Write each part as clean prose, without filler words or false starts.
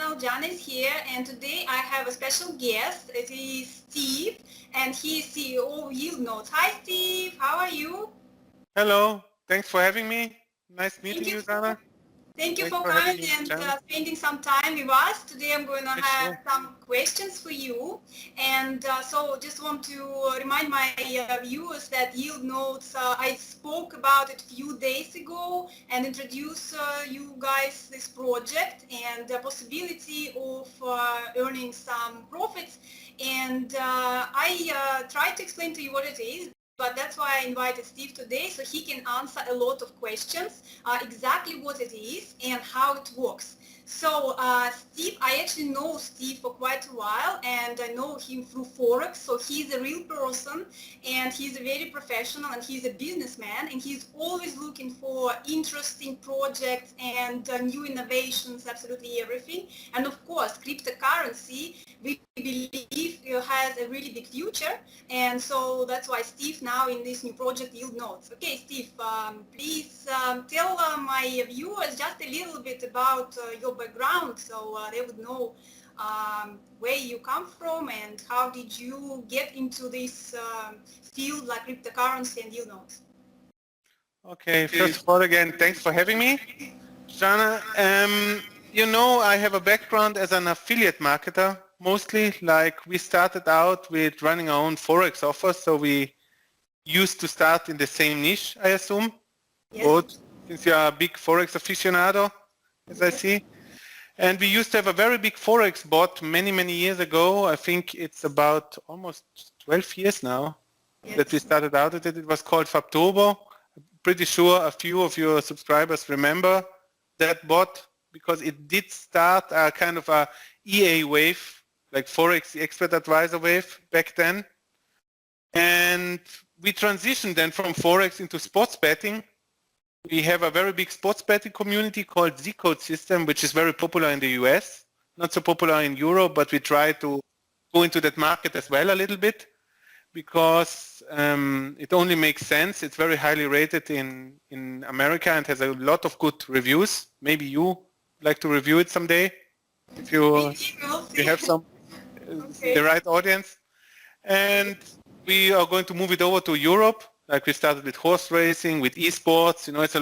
channel. Jana is here, and today I have a special guest. It is Steve, and he is CEO of Yield Notes. Hi, Steve. How are you? Hello. Thanks for having me. Nice meeting you, Jana. Thank you Thanks for for having coming me in the and channel. spending some time with us. Today I'm going to have Sure. some questions for you. And so just want to remind my viewers that Yield Notes, I spoke about it a few days ago and introduce you guys this project and the possibility of earning some profits. And I tried to explain to you what it is. But that's why I invited Steve today, so he can answer a lot of questions, exactly what it is and how it works. So Steve, I actually know Steve for quite a while, and I know him through Forex, so he's a real person, and he's a very professional, and he's a businessman, and he's always looking for interesting projects and new innovations, absolutely everything. And of course, cryptocurrency, we believe has a really big future, and so that's why Steve now in this new project Yield Notes. Okay, Steve, please tell my viewers just a little bit about your background, so they would know where you come from and how did you get into this field like cryptocurrency and Yield Notes. Okay, first of all, again, thanks for having me. Jana, you know, I have a background as an affiliate marketer, mostly. Like, we started out with running our own Forex offers, so we used to start in the same niche, I assume. Yes. Both, since you are a big Forex aficionado, as I see. And we used to have a very big Forex bot many, many years ago. I think it's about almost 12 years now that we started out with it. It was called Fabtober. I'm pretty sure a few of your subscribers remember that bot because it did start a kind of a EA wave, like Forex Expert Advisor wave back then. And we transitioned then from Forex into sports betting. We have a very big sports betting community called Z-Code System, which is very popular in the US, not so popular in Europe, but we try to go into that market as well a little bit because it only makes sense. It's very highly rated in America and has a lot of good reviews. Maybe you like to review it someday if you have some the right audience. And we are going to move it over to Europe. Like we started with horse racing, with esports. You know, it's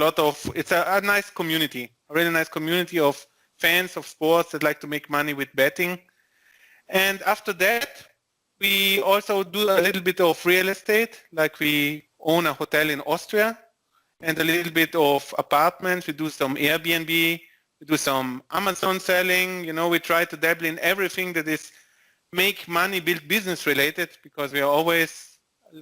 a nice community, a really nice community of fans of sports that like to make money with betting. And after that, we also do a little bit of real estate. Like we own a hotel in Austria and a little bit of apartments. We do some Airbnb. We do some Amazon selling. You know, we try to dabble in everything that is make money, build business related because we are always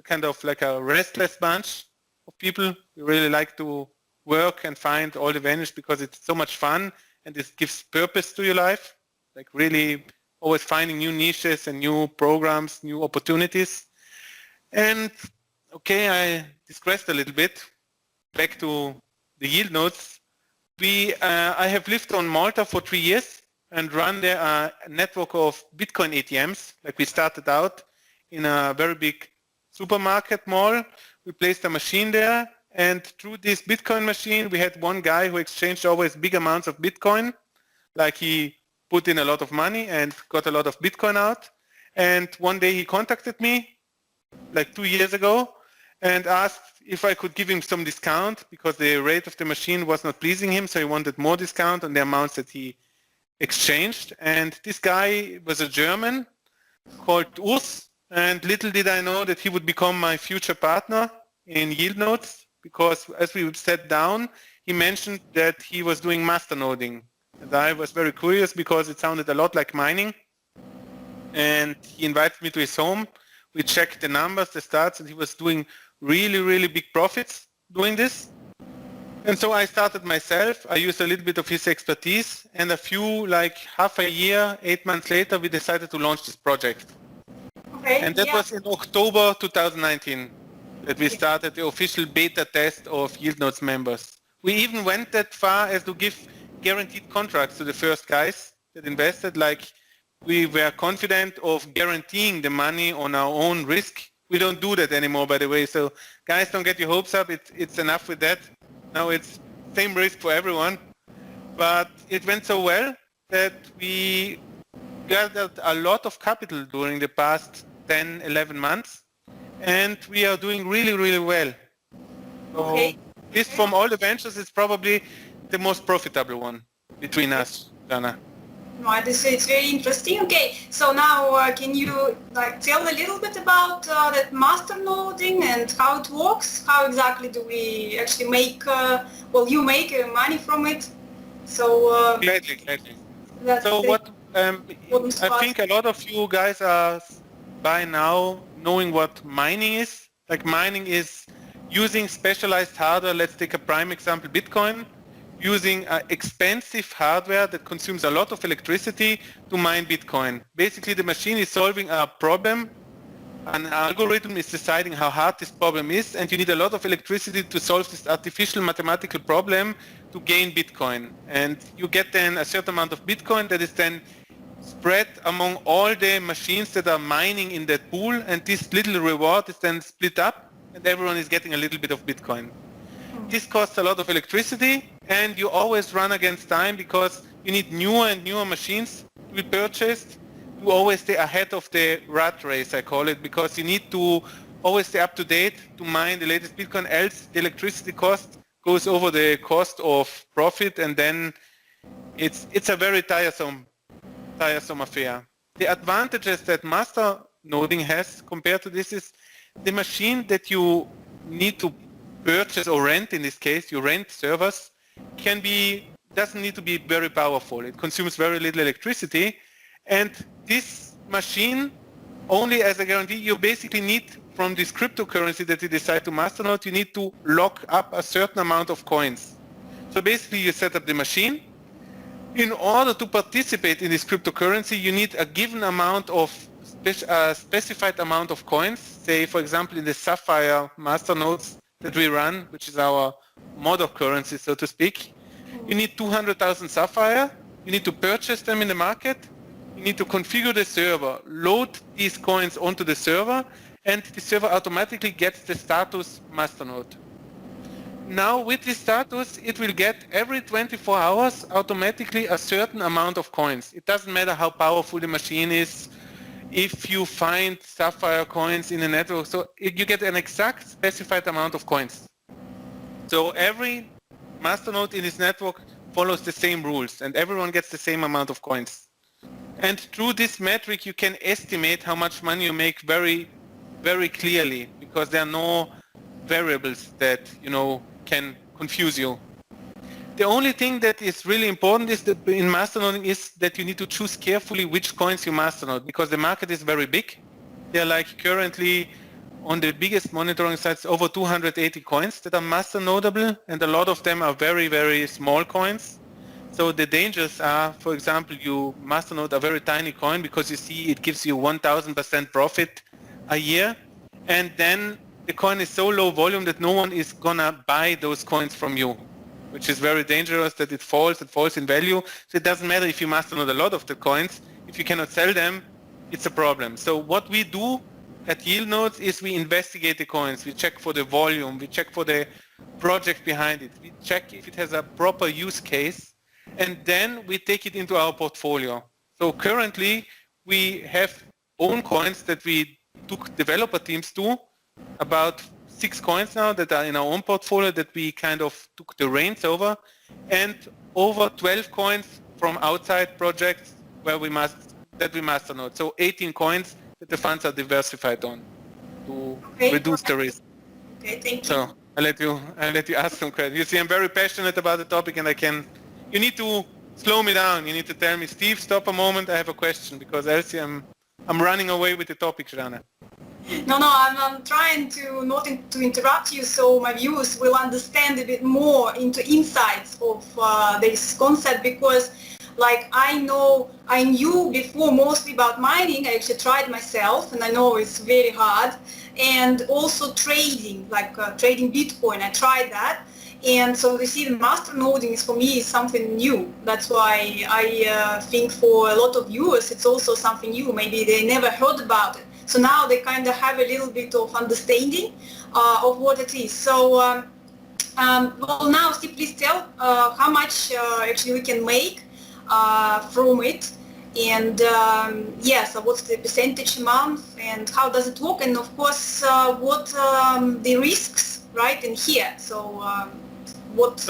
kind of like a restless bunch of people. We really like to work and find all the venues because it's so much fun and it gives purpose to your life, like really always finding new niches and new programs, new opportunities. And okay, I digressed a little bit. Back to the Yield Notes. I have lived on Malta for 3 years and run there a network of Bitcoin ATMs. Like we started out in a very big supermarket mall. We placed a machine there, and through this Bitcoin machine, we had one guy who exchanged always big amounts of Bitcoin. Like he put in a lot of money and got a lot of Bitcoin out. And one day he contacted me, like 2 years ago, and asked if I could give him some discount because the rate of the machine was not pleasing him, so he wanted more discount on the amounts that he exchanged. And this guy was a German called Urs. And little did I know that he would become my future partner in Yield Notes because as we sat down, he mentioned that he was doing masternoding. And I was very curious because it sounded a lot like mining. And he invited me to his home. We checked the numbers, the stats, and he was doing really, really big profits doing this. And so I started myself. I used a little bit of his expertise. And like half a year, 8 months later, we decided to launch this project. And that was in October 2019 that we started the official beta test of Yield Notes members. We even went that far as to give guaranteed contracts to the first guys that invested. Like we were confident of guaranteeing the money on our own risk. We don't do that anymore, by the way. So guys, don't get your hopes up. It's enough with that. Now it's same risk for everyone. But it went so well that we gathered a lot of capital during the past 10, 11 months, and we are doing really, really well. So Okay. this, from all the ventures, is probably the most profitable one between us, Jana. No, this is very interesting. Okay, so now can you tell a little bit about that master noding and how it works? How exactly do we actually make? You make money from it. So Gladly. that's So the what important I part. think a lot of you guys are by now knowing what mining is. Like, mining is using specialized hardware. Let's take a prime example, Bitcoin, using expensive hardware that consumes a lot of electricity to mine Bitcoin. Basically, the machine is solving a problem. An algorithm is deciding how hard this problem is, and you need a lot of electricity to solve this artificial mathematical problem to gain Bitcoin. And you get then a certain amount of Bitcoin that is then spread among all the machines that are mining in that pool, and this little reward is then split up, and everyone is getting a little bit of Bitcoin. This costs a lot of electricity, and you always run against time because you need newer and newer machines to be purchased. You always stay ahead of the rat race, I call it, because you need to always stay up to date to mine the latest Bitcoin, else the electricity cost goes over the cost of profit, and then it's a very tiresome affair. The advantages that master noding has compared to this is the machine that you need to purchase or rent, in this case, you rent servers, doesn't need to be very powerful. It consumes very little electricity, and this machine, only as a guarantee, you basically need from this cryptocurrency that you decide to masternode, you need to lock up a certain amount of coins. So basically you set up the machine. In order to participate in this cryptocurrency, you need a given amount of specified amount of coins. Say, for example, in the Sapphire masternodes that we run, which is our model currency, so to speak, you need 200,000 Sapphire. You need to purchase them in the market. You need to configure the server, load these coins onto the server, and the server automatically gets the status masternode. Now with this status, it will get every 24 hours automatically a certain amount of coins. It doesn't matter how powerful the machine is. If you find Sapphire coins in the network, so you get an exact specified amount of coins. So every masternode in this network follows the same rules, and everyone gets the same amount of coins. And through this metric, you can estimate how much money you make very, very clearly, because there are no variables that, can confuse you. The only thing that is really important is that in masternoding is that you need to choose carefully which coins you masternode, because the market is very big. There are currently on the biggest monitoring sites over 280 coins that are masternodable, and a lot of them are very, very small coins. So the dangers are, for example, you masternode a very tiny coin because you see it gives you 1,000% profit a year, and then the coin is so low volume that no one is gonna buy those coins from you, which is very dangerous, that it falls in value. So it doesn't matter if you masternode a lot of the coins. If you cannot sell them, it's a problem. So what we do at Yield Nodes is we investigate the coins. We check for the volume. We check for the project behind it. We check if it has a proper use case, and then we take it into our portfolio. So currently we have own coins that we took developer teams to, about 6 coins now that are in our own portfolio that we kind of took the reins over, and over 12 coins from outside projects that we masternode. So 18 coins that the funds are diversified on to reduce the risk. Okay, thank you. So I'll let you ask some questions. You see, I'm very passionate about the topic, and you need to slow me down. You need to tell me, Steve, stop a moment, I have a question, because else I'm running away with the topic, Rana. No, I'm trying to not to interrupt you, so my viewers will understand a bit more into insights of this concept, because I knew before mostly about mining. I actually tried myself, and I know it's very hard, and also trading, trading Bitcoin. I tried that, and so you see, the masternoding is for me is something new. That's why I think for a lot of viewers it's also something new. Maybe they never heard about it. So now they kind of have a little bit of understanding of what it is. So, now, Steve, please tell how much actually we can make from it. And so what's the percentage a month and how does it work? And of course, what the risks, right, in here. So what's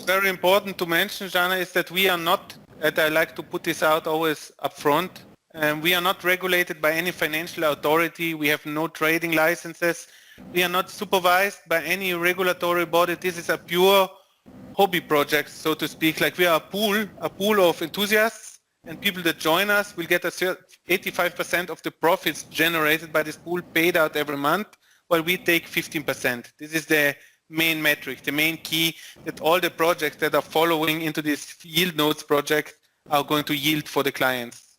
very important to mention, Jana, is that we are not, and I like to put this out always up front, we are not regulated by any financial authority. We have no trading licenses. We are not supervised by any regulatory body. This is a pure hobby project, so to speak. Like we are a pool of enthusiasts, and people that join us will get 85% of the profits generated by this pool paid out every month, while we take 15%. This is the main metric, the main key that all the projects that are following into this yield nodes project are going to yield for the clients.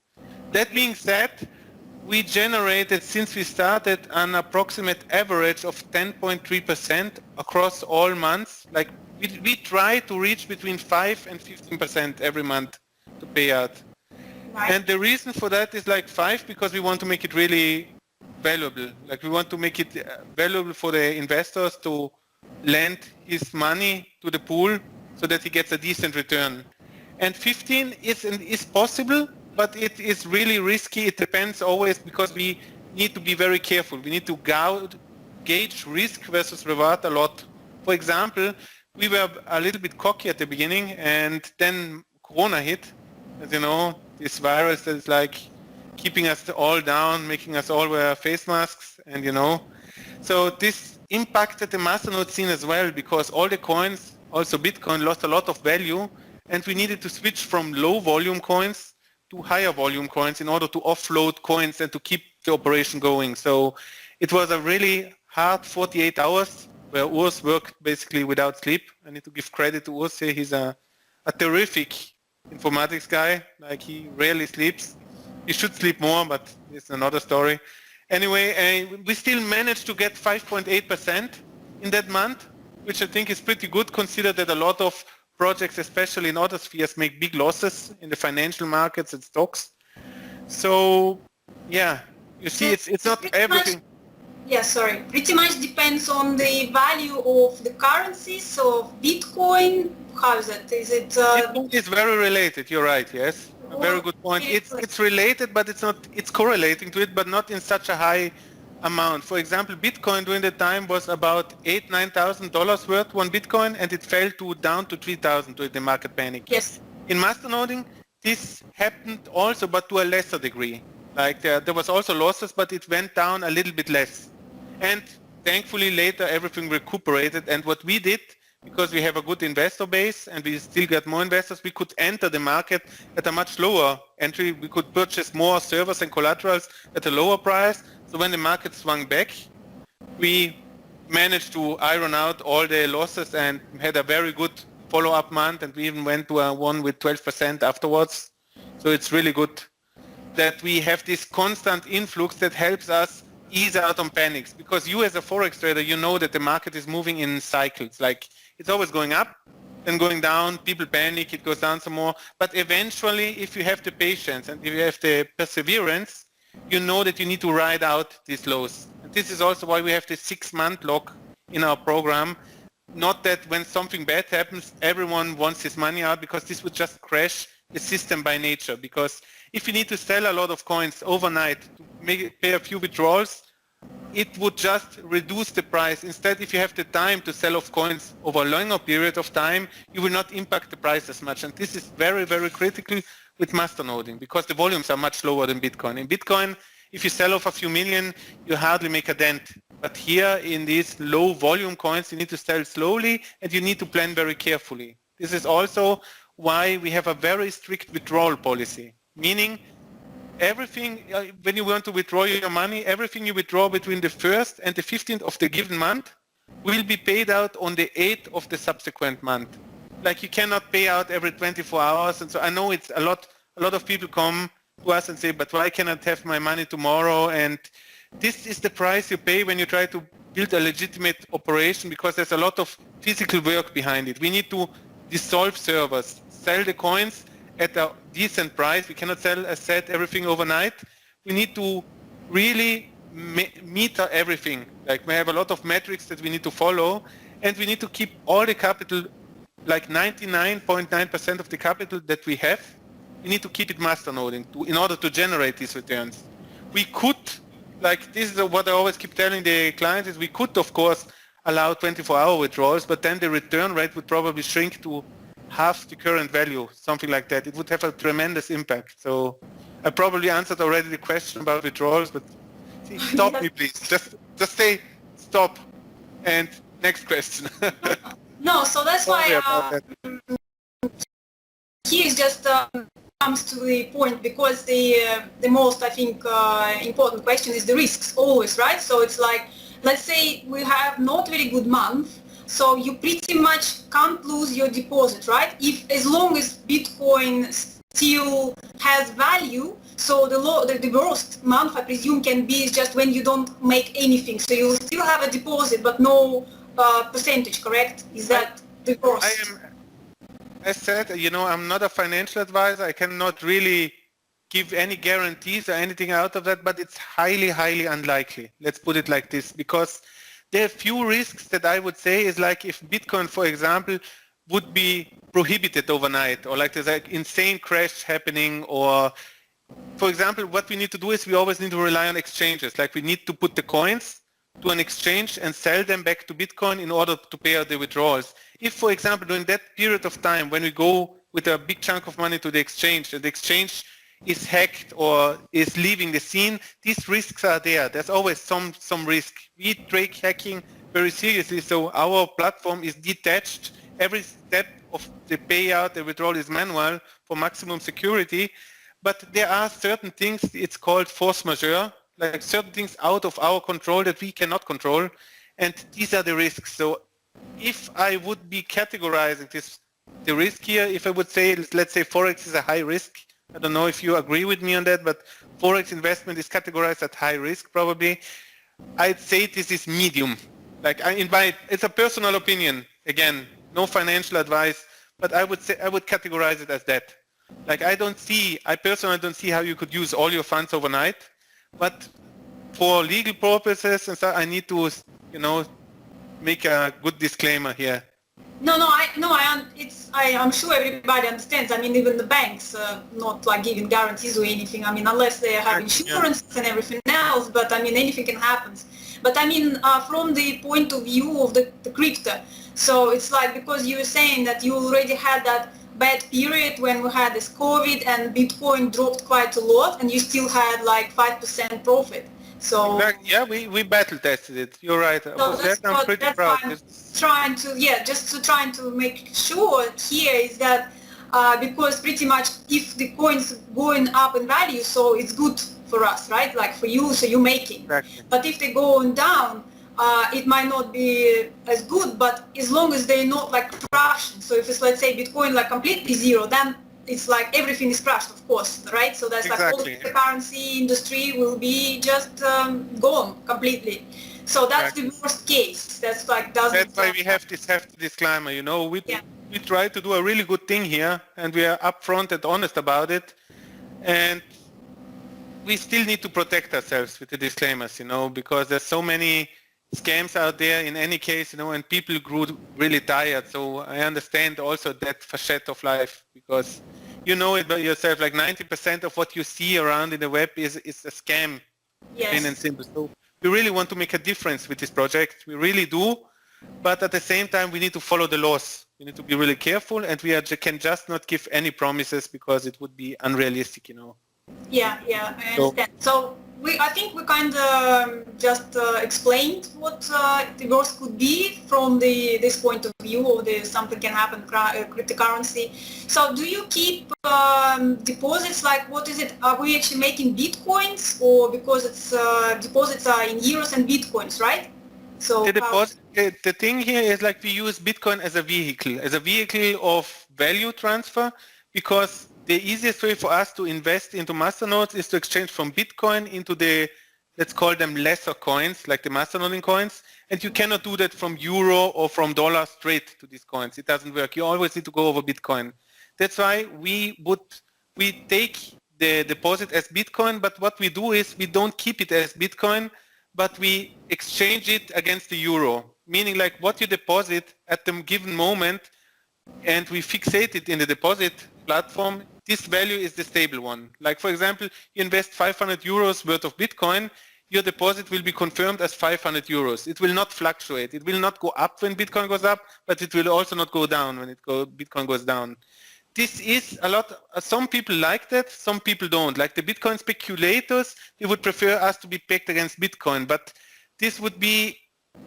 That being said, we generated, since we started, an approximate average of 10.3% across all months. Like we try to reach between 5 and 15% every month to pay out. Right. And the reason for that is like 5, because we want to make it really valuable. Like we want to make it valuable for the investors to lend his money to the pool so that he gets a decent return. And 15 is possible, but it is really risky. It depends always, because we need to be very careful. We need to gauge risk versus reward a lot. For example, we were a little bit cocky at the beginning, and then Corona hit. As you know, this virus that is like keeping us all down, making us all wear face masks, and so this impacted the masternode scene as well, because all the coins, also Bitcoin, lost a lot of value, and we needed to switch from low volume coins to higher volume coins in order to offload coins and to keep the operation going. So it was a really hard 48 hours where Urs worked basically without sleep. I need to give credit to Urs here. He's a terrific informatics guy. Like, he rarely sleeps. He should sleep more, but it's another story. Anyway, we still managed to get 5.8% in that month, which I think is pretty good, consider that a lot of projects, especially in other spheres, make big losses in the financial markets and stocks. So, yeah, you see, it's not everything. Pretty much depends on the value of the currency. So Bitcoin, how is it? Is it? Bitcoin is very related. You're right. Yes, a very good point. It's related, but it's not. It's correlating to it, but not in such a high amount. For example, Bitcoin during the time was about $8,000-9,000 worth one Bitcoin, and it fell down to 3,000 during the market panic. Yes. In masternoding, this happened also, but to a lesser degree. Like there was also losses, but it went down a little bit less. And thankfully later everything recuperated. And what we did, because we have a good investor base and we still get more investors, we could enter the market at a much lower entry. We could purchase more servers and collaterals at a lower price. So when the market swung back, we managed to iron out all the losses and had a very good follow-up month, and we even went to a one with 12% afterwards. So it's really good that we have this constant influx that helps us ease out on panics, because you as a Forex trader, you know that the market is moving in cycles. Like, it's always going up, then going down, people panic, it goes down some more. But eventually, if you have the patience and if you have the perseverance, you know that you need to ride out these lows. And this is also why we have this 6-month lock in our program. Not that when something bad happens, everyone wants his money out, because this would just crash the system by nature. Because if you need to sell a lot of coins overnight to pay a few withdrawals, it would just reduce the price. Instead, if you have the time to sell off coins over a longer period of time, you will not impact the price as much. And this is very, very critical with masternoding, because the volumes are much lower than Bitcoin. In Bitcoin, if you sell off a few million, you hardly make a dent. But here in these low volume coins, you need to sell slowly and you need to plan very carefully. This is also why we have a very strict withdrawal policy, meaning everything, when you want to withdraw your money, everything you withdraw between the 1st and the 15th of the given month will be paid out on the 8th of the subsequent month. Like, you cannot pay out every 24 hours. And so I know it's a lot of people come to us and say, but why cannot I have my money tomorrow? And this is the price you pay when you try to build a legitimate operation, because there's a lot of physical work behind it. We need to dissolve servers, sell the coins at a decent price. We cannot sell, as said, everything overnight. We need to really meter everything. Like, we have a lot of metrics that we need to follow, and we need to keep all the capital, like 99.9% of the capital that we have we need to keep it masternoding in order to generate these returns. We could, like this is what I always keep telling the clients, is we could of course allow 24-hour withdrawals, but then the return rate would probably shrink to half the current value, something like that. It would have a tremendous impact. So I probably answered already the question about withdrawals, but stop me please. Just say stop. And next question. No, so that's why here just comes to the point, because the most, I think, important question is the risks always, right? So it's like, let's say we have not very good month, so you pretty much can't lose your deposit, right? If as long as Bitcoin still has value, so the worst month, I presume, can be just when you don't make anything. So you still have a deposit, but no percentage, correct? Is that the worst? As said, I'm not a financial advisor. I cannot really give any guarantees or anything out of that, but it's highly, highly unlikely. Let's put it like this, because there are few risks that I would say is like if Bitcoin, for example, would be prohibited overnight, or like there's like insane crash happening, or for example, what we need to do is we always need to rely on exchanges. Like we need to put the coins to an exchange and sell them back to Bitcoin in order to pay out the withdrawals. If, for example, during that period of time when we go with a big chunk of money to the exchange, and the exchange is hacked or is leaving the scene, these risks are there. There's always some risk. We take hacking very seriously, so our platform is detached. Every step of the payout, the withdrawal is manual for maximum security. But there are certain things, it's called force majeure, like certain things out of our control that we cannot control, and these are the risks. So if I would be categorizing the risk here, if I would say, let's say Forex is a high risk, I don't know if you agree with me on that, but Forex investment is categorized at high risk probably. I'd say this is medium. Like it's a personal opinion, again, no financial advice, but I would categorize it as that. Like I personally don't see how you could use all your funds overnight, but for legal purposes and stuff, I need to, make a good disclaimer here. I'm sure everybody understands. I mean, even the banks not like giving guarantees or anything. I mean, unless they have insurance and everything else. But I mean, anything can happen. But I mean, from the point of view of the crypto, so it's like, because you were saying that you already had that bad period when we had this COVID and Bitcoin dropped quite a lot, and you still had like 5% profit. So exactly. Yeah, we battle tested it. You're right. So I'm pretty proud. Trying to make sure here is that because pretty much if the coins going up in value, so it's good for us, right? Like for you, so you're making. Exactly. But if they go down, it might not be as good. But as long as they're not like crashing, so if it's, let's say, Bitcoin like completely zero, then it's like everything is crashed, of course, right? So that's exactly. Like all the currency industry will be just gone completely. So that's the worst case. That's like doesn't. That's why we have this hefty disclaimer. We try to do a really good thing here, and we are upfront and honest about it, and we still need to protect ourselves with the disclaimers, because there's so many scams out there in any case, and people grew really tired. So I understand also that facet of life, because you know it by yourself, like 90% of what you see around in the web is a scam. Yes. Plain and simple. So we really want to make a difference with this project. We really do. But at the same time, we need to follow the laws. We need to be really careful, and we can just not give any promises because it would be unrealistic, Yeah, I understand. So I think we kind of just explained what the worst could be from this point of view, or something can happen cryptocurrency. So do you keep deposits? Like, what is it? Are we actually making Bitcoins, or because it's deposits are in euros and Bitcoins, right? So the thing here is like we use Bitcoin as a vehicle of value transfer, because the easiest way for us to invest into masternodes is to exchange from Bitcoin into the, let's call them lesser coins, like the masternoding coins. And you cannot do that from euro or from dollar straight to these coins. It doesn't work. You always need to go over Bitcoin. That's why we take the deposit as Bitcoin, but what we do is we don't keep it as Bitcoin, but we exchange it against the euro, meaning like what you deposit at the given moment, and we fixate it in the deposit platform. this value is the stable one. Like for example, you invest 500 euros worth of Bitcoin, your deposit will be confirmed as 500 euros. It will not fluctuate. It will not go up when Bitcoin goes up, but it will also not go down when Bitcoin goes down. This is a lot, some people like that, some people don't. Like the Bitcoin speculators, they would prefer us to be pegged against Bitcoin, but this would be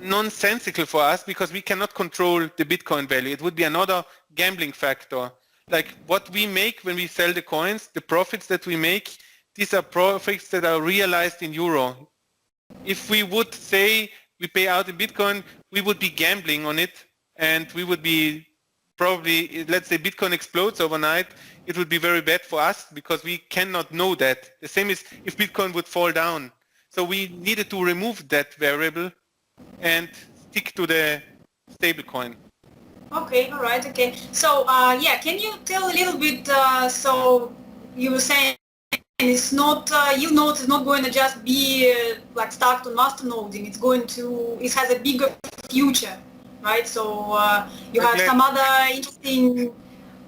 nonsensical for us because we cannot control the Bitcoin value. It would be another gambling factor. Like what we make when we sell the coins, the profits that we make, these are profits that are realized in euro. If we would say we pay out in Bitcoin, we would be gambling on it, and we would be probably, let's say Bitcoin explodes overnight, it would be very bad for us because we cannot know that. The same is if Bitcoin would fall down. So we needed to remove that variable and stick to the stable coin. Okay, all right, okay. So yeah, can you tell a little bit, so you were saying it's not, yield nodes is not going to just be like stuck on master noding, it's going to, it has a bigger future, right? So you have some other interesting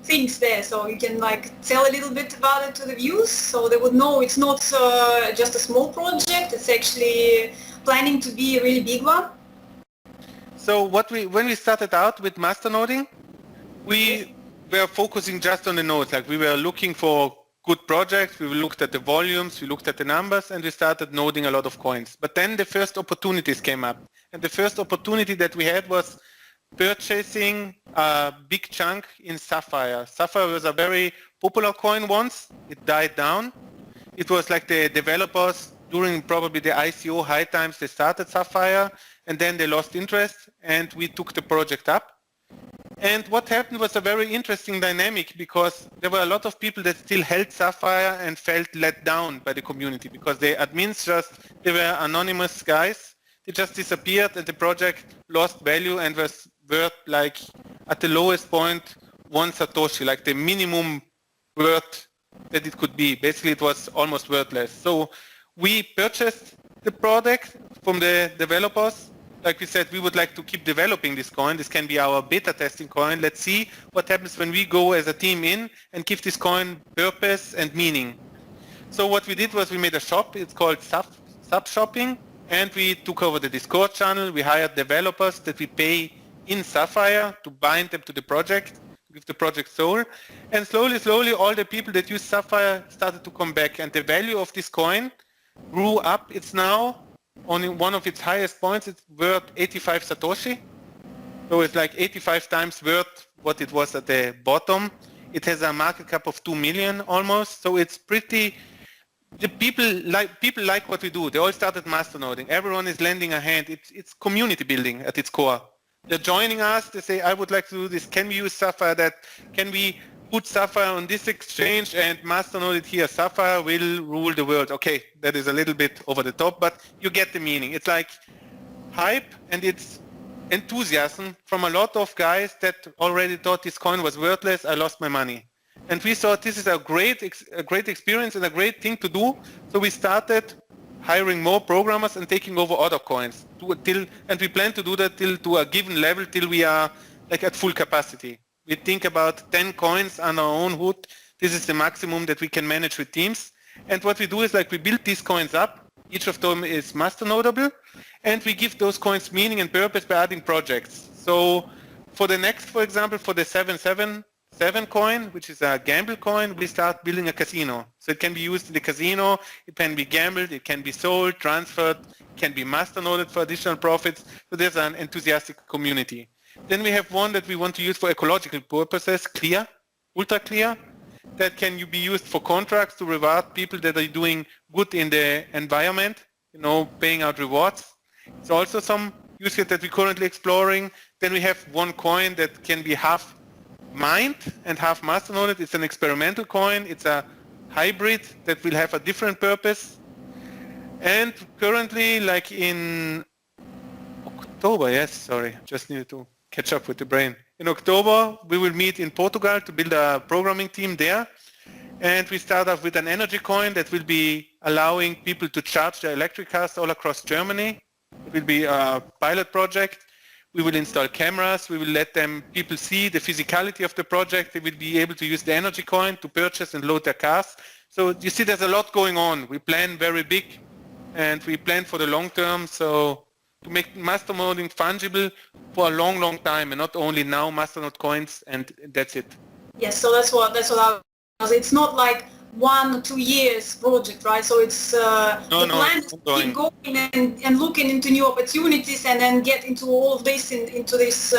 things there, so you can like tell a little bit about it to the viewers so they would know it's not just a small project, it's actually planning to be a really big one. So when we started out with masternoding, we were focusing just on the nodes. Like we were looking for good projects, we looked at the volumes, we looked at the numbers, and we started noding a lot of coins. But then the first opportunities came up. And the first opportunity that we had was purchasing a big chunk in Sapphire. Sapphire was a very popular coin once. It died down. It was like the developers during probably the ICO high times, they started Sapphire, and then they lost interest, and we took the project up. And what happened was a very interesting dynamic because there were a lot of people that still held Sapphire and felt let down by the community because the admins they were anonymous guys. They just disappeared and the project lost value and was worth like at the lowest point 1 Satoshi, like the minimum worth that it could be. Basically it was almost worthless. So we purchased the product from the developers. Like we said, we would like to keep developing this coin. This can be our beta testing coin. Let's see what happens when we go as a team in and give this coin purpose and meaning. So what we did was we made a shop. It's called Sub Shopping, and we took over the Discord channel. We hired developers that we pay in Sapphire to bind them to the project, to give the project soul. And slowly, all the people that use Sapphire started to come back, and the value of this coin grew up. It's now on one of its highest points, it's worth 85 Satoshi. So it's like 85 times worth what it was at the bottom. It has a market cap of 2 million almost. So it's pretty, the people like what we do. They all started masternoding. Everyone is lending a hand. It's community building at its core. They're joining us. They say, I would like to do this. Can we use Sapphire? Can we put Sapphire on this exchange and masternode it here? Sapphire will rule the world. Okay, that is a little bit over the top, but you get the meaning. It's like hype and it's enthusiasm from a lot of guys that already thought this coin was worthless. I lost my money. And we thought this is a great experience and a great thing to do. So we started hiring more programmers and taking over other coins and we plan to do that till to a given level till we are like at full capacity. We think about 10 coins on our own hood. This is the maximum that we can manage with teams. And what we do is like we build these coins up. Each of them is masternodable. And we give those coins meaning and purpose by adding projects. So for the next, for example, for the 777 coin, which is a gamble coin, we start building a casino. So it can be used in the casino. It can be gambled. It can be sold, transferred. It can be masternoded for additional profits. So there's an enthusiastic community. Then we have one that we want to use for ecological purposes, clear, ultra clear, that can be used for contracts to reward people that are doing good in the environment, paying out rewards. It's also some use case that we're currently exploring. Then we have one coin that can be half mined and half masternoded. It's an experimental coin. It's a hybrid that will have a different purpose. And currently, like in October, just needed to catch up with the brain. In October, we will meet in Portugal to build a programming team there. And we start off with an energy coin that will be allowing people to charge their electric cars all across Germany. It will be a pilot project. We will install cameras. We will let people see the physicality of the project. They will be able to use the energy coin to purchase and load their cars. So you see, there's a lot going on. We plan very big, and we plan for the long term. So to make masternoding fungible for a long, long time, and not only now masternode coins, and that's it. Yes, so that's what I was. It's not like 1 or 2 years project, right? So it's the plan is to keep going and looking into new opportunities and then get into all of this into this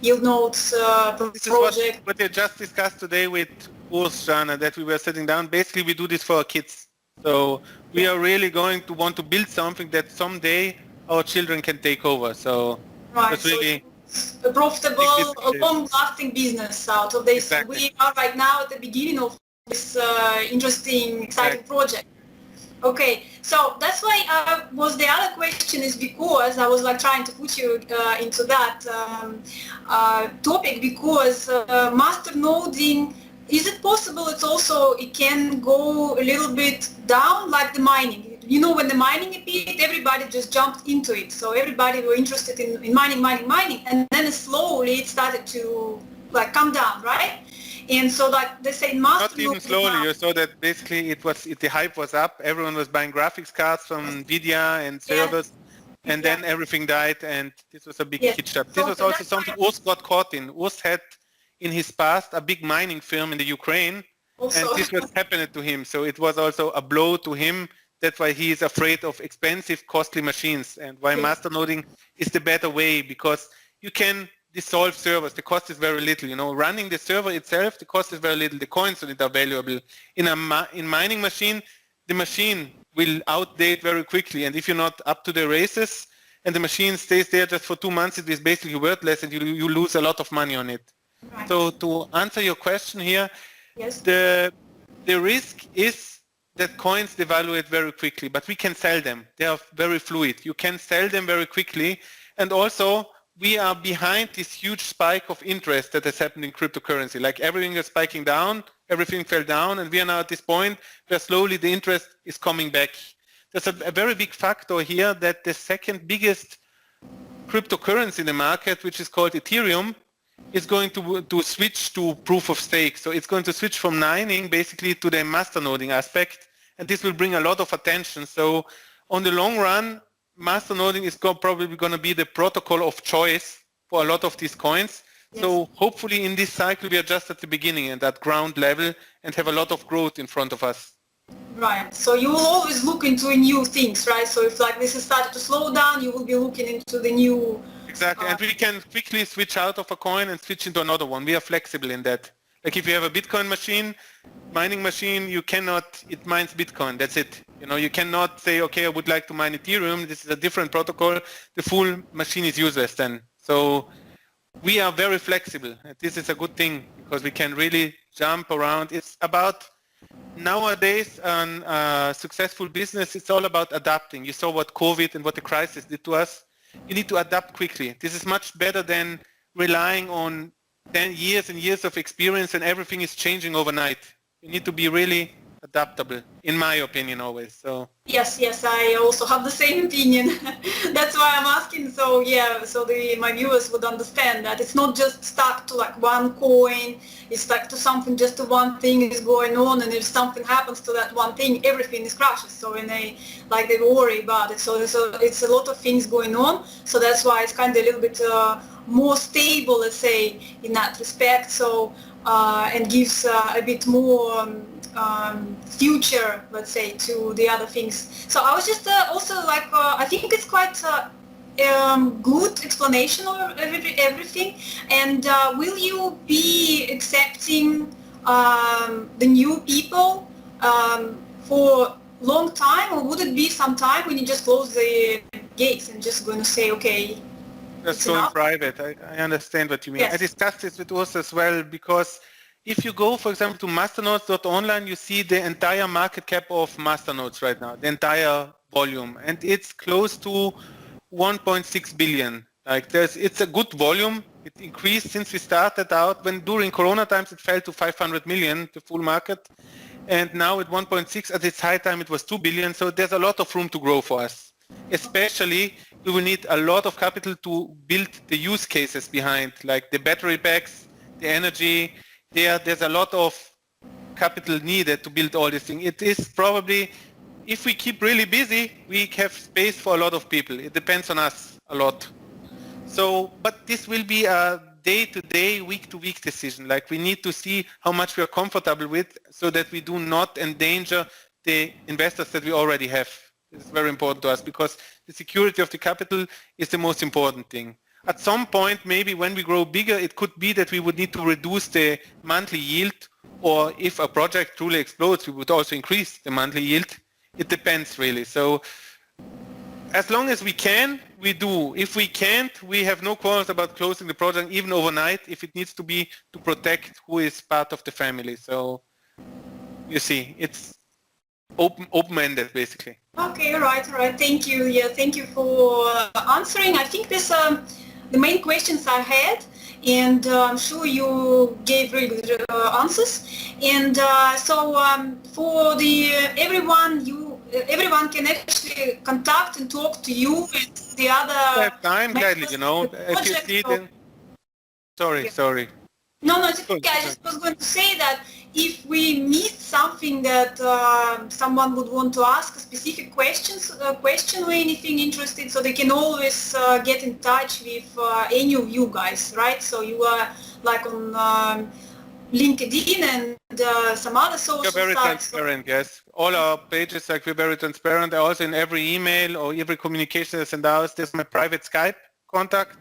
yield nodes project. What I just discussed today with Urs, Jana, that we were sitting down. Basically, we do this for our kids. So we are really going to want to build something that someday our children can take over. So that's really a profitable, long-lasting business out of this. Exactly. We are right now at the beginning of this interesting, exciting project. Okay, so that's why was the other question is because I was like trying to put you into that topic, because masternoding, is it possible it can go a little bit down like the mining? You know, when the mining appeared, everybody just jumped into it. So everybody were interested in mining, and then slowly it started to like come down, right? And so like they say masternode. Not even slowly, you saw that basically the hype was up, everyone was buying graphics cards from NVIDIA and servers, and then everything died, and this was a big hitch up. This was also something Urs got caught in. Urs had in his past a big mining firm in the Ukraine, and this was happening to him. So it was also a blow to him. That's why he is afraid of expensive, costly machines, and why masternoding is the better way, because you can dissolve servers. The cost is very little. You know, running the server itself, the cost is very little. The coins on it are valuable. In mining machine, the machine will outdate very quickly, and if you're not up to the races, and the machine stays there just for 2 months, it is basically worthless, and you lose a lot of money on it. Right. So to answer your question here, the risk is that coins devaluate very quickly, but we can sell them. They are very fluid. You can sell them very quickly. And also, we are behind this huge spike of interest that has happened in cryptocurrency. Like everything is spiking down, everything fell down, and we are now at this point where slowly the interest is coming back. There's a very big factor here that the second biggest cryptocurrency in the market, which is called Ethereum, is going to switch to proof of stake. So it's going to switch from mining basically to the masternoding aspect, and this will bring a lot of attention. So on the long run, masternoding is probably going to be the protocol of choice for a lot of these coins. So hopefully in this cycle we are just at the beginning and at ground level and have a lot of growth in front of us. Right. So you will always look into new things, right? So if like this is started to slow down, you will be looking into the new. Exactly, and we can quickly switch out of a coin and switch into another one. We are flexible in that. Like if you have a Bitcoin machine, mining machine, it mines Bitcoin, that's it. You know, you cannot say, okay, I would like to mine Ethereum, this is a different protocol, the full machine is useless then. So we are very flexible, and this is a good thing because we can really jump around. It's about, nowadays, successful business, it's all about adapting. You saw what COVID and what the crisis did to us. You need to adapt quickly. This is much better than relying on 10 years and years of experience and everything is changing overnight. You need to be really adaptable, in my opinion, always. So yes, I also have the same opinion. That's why I'm asking. So yeah, so my viewers would understand that it's not just stuck to like one coin. It's stuck to something. Just to one thing is going on, and if something happens to that one thing, everything is crashes. So when they worry about it. So it's a lot of things going on. So that's why it's kind of a little bit more stable, let's say, in that respect. So and gives a bit more future, let's say, to the other things. So I was just also like, I think it's quite good explanation of everything. And will you be accepting the new people for long time, or would it be some time when you just close the gates and just going to say, okay, that's so in private. I understand what you mean. Yes. I discussed this with us as well, because if you go, for example, to masternodes.online, you see the entire market cap of masternodes right now, the entire volume, and it's close to 1.6 billion. Like it's a good volume. It increased since we started out. When during Corona times, it fell to 500 million, the full market, and now at 1.6. At its high time, it was 2 billion. So there's a lot of room to grow for us, especially we will need a lot of capital to build the use cases behind, like the battery packs, the energy. There's a lot of capital needed to build all these things. It is probably, if we keep really busy, we have space for a lot of people. It depends on us a lot. So, but this will be a day-to-day, week-to-week decision. Like, we need to see how much we are comfortable with so that we do not endanger the investors that we already have. It's very important to us because the security of the capital is the most important thing. At some point, maybe when we grow bigger, it could be that we would need to reduce the monthly yield, or if a project truly explodes, we would also increase the monthly yield. It depends really. So as long as we can, we do. If we can't, we have no quarrels about closing the project even overnight if it needs to be to protect who is part of the family. So you see, it's open-ended basically. Okay, all right. Thank you. Yeah, thank you for answering. I think this the main questions I had, and I'm sure you gave really good answers. And for the everyone can actually contact and talk to you and the other. Time gladly, you know. If you see them. Sorry. No, it's okay. I just was going to say that if we miss something that someone would want to ask, a specific question or anything interested, so they can always get in touch with any of you guys, right? So you are like on LinkedIn and some other social sites. We're very transparent, yes. All our pages, like, we're very transparent. Also in every email or every communication I send out, there's my private Skype contact.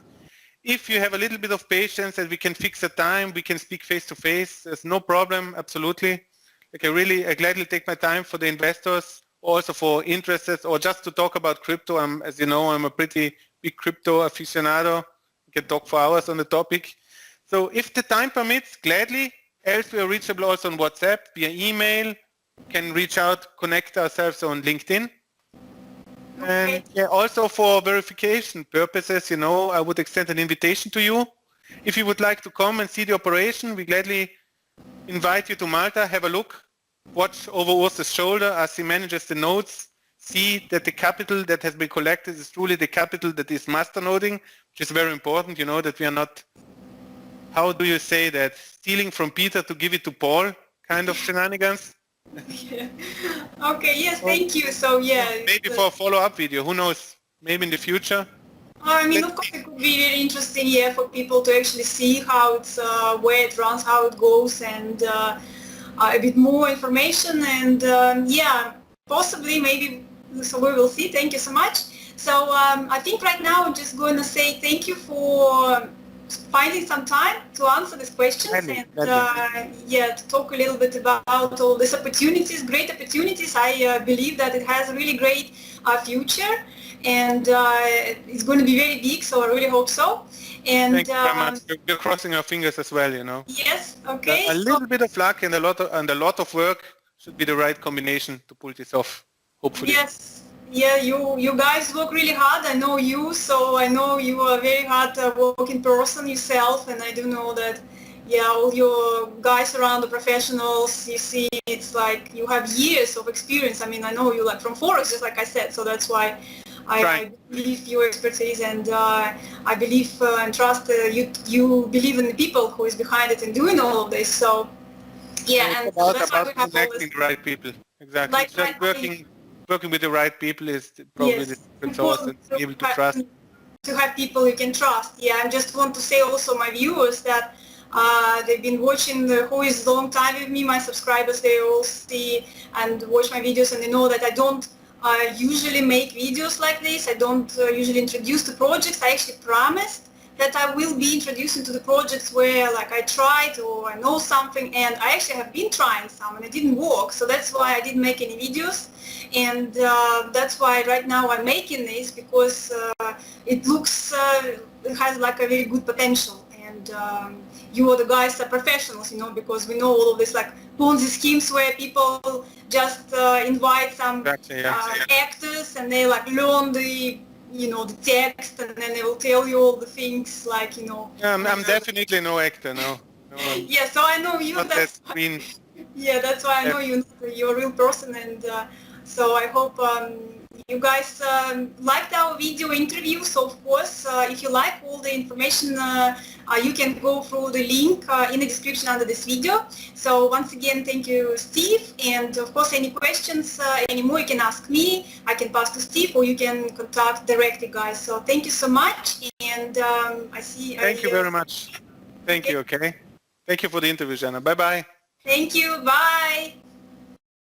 If you have a little bit of patience and we can fix a time, we can speak face to face. There's no problem, absolutely. Like, I gladly take my time for the investors, also for interested, or just to talk about crypto. As you know, I'm a pretty big crypto aficionado. We can talk for hours on the topic. So if the time permits, gladly. Else we are reachable also on WhatsApp, via email, can reach out, connect ourselves on LinkedIn. And yeah, also for verification purposes, you know, I would extend an invitation to you. If you would like to come and see the operation, we gladly invite you to Malta, have a look, watch over Urs' shoulder as he manages the nodes, see that the capital that has been collected is truly the capital that is masternoding, which is very important, you know, that we are not, how do you say that, stealing from Peter to give it to Paul kind of shenanigans. Yeah. Okay, yes, thank you. So yeah. Maybe for a follow-up video, who knows, maybe in the future. I mean, of course, it could be really interesting, yeah, for people to actually see how it's, where it runs, how it goes, and a bit more information, and yeah, possibly, maybe, so we will see. Thank you so much. So I think right now I'm just going to say thank you for finding some time to answer these questions and yeah, to talk a little bit about all these opportunities, great opportunities. I believe that it has a really great future, and it's going to be very big, so I really hope so. And thank you very much. We're crossing our fingers as well, you know. Yes, okay. A little bit of luck and a lot of work should be the right combination to pull this off, hopefully. Yes. Yeah, you guys work really hard. I know you, so I know you are a very hard working person yourself, and I do know that, yeah, all your guys around, the professionals, you see, it's like you have years of experience. I mean, I know you like from Forex, just like I said, so that's why I believe your expertise, and I believe and trust you believe in the people who is behind it and doing all of this. So yeah, and so that's why we have connecting the right people. Exactly. Like, just working with the right people is probably the secret sauce, and able to trust. To have people you can trust. Yeah, I just want to say also my viewers that they've been watching who is long time with me, my subscribers, they all see and watch my videos, and they know that I don't usually make videos like this. I don't usually introduce the projects. I actually promised that I will be introducing to the projects where like I tried or I know something, and I actually have been trying some and it didn't work, so that's why I didn't make any videos. And that's why right now I'm making this, because it looks, it has like a very good potential, and you are the guys are professionals, you know, because we know all of this like Ponzi schemes where people just invite some actors and they like learn the, you know, the text, and then they will tell you all the things like, you know. Yeah, I'm definitely no actor, no. Yeah, so I know you. Yeah, that's why I know you're a real person, and So I hope you guys liked our video interview. So of course, if you like all the information, you can go through the link in the description under this video. So once again, thank you, Steve. And of course, any questions anymore, you can ask me. I can pass to Steve, or you can contact directly, guys. So thank you so much. And I see. Thank you very much. Thank you. Okay. Thank you for the interview, Jana. Bye bye. Thank you. Bye.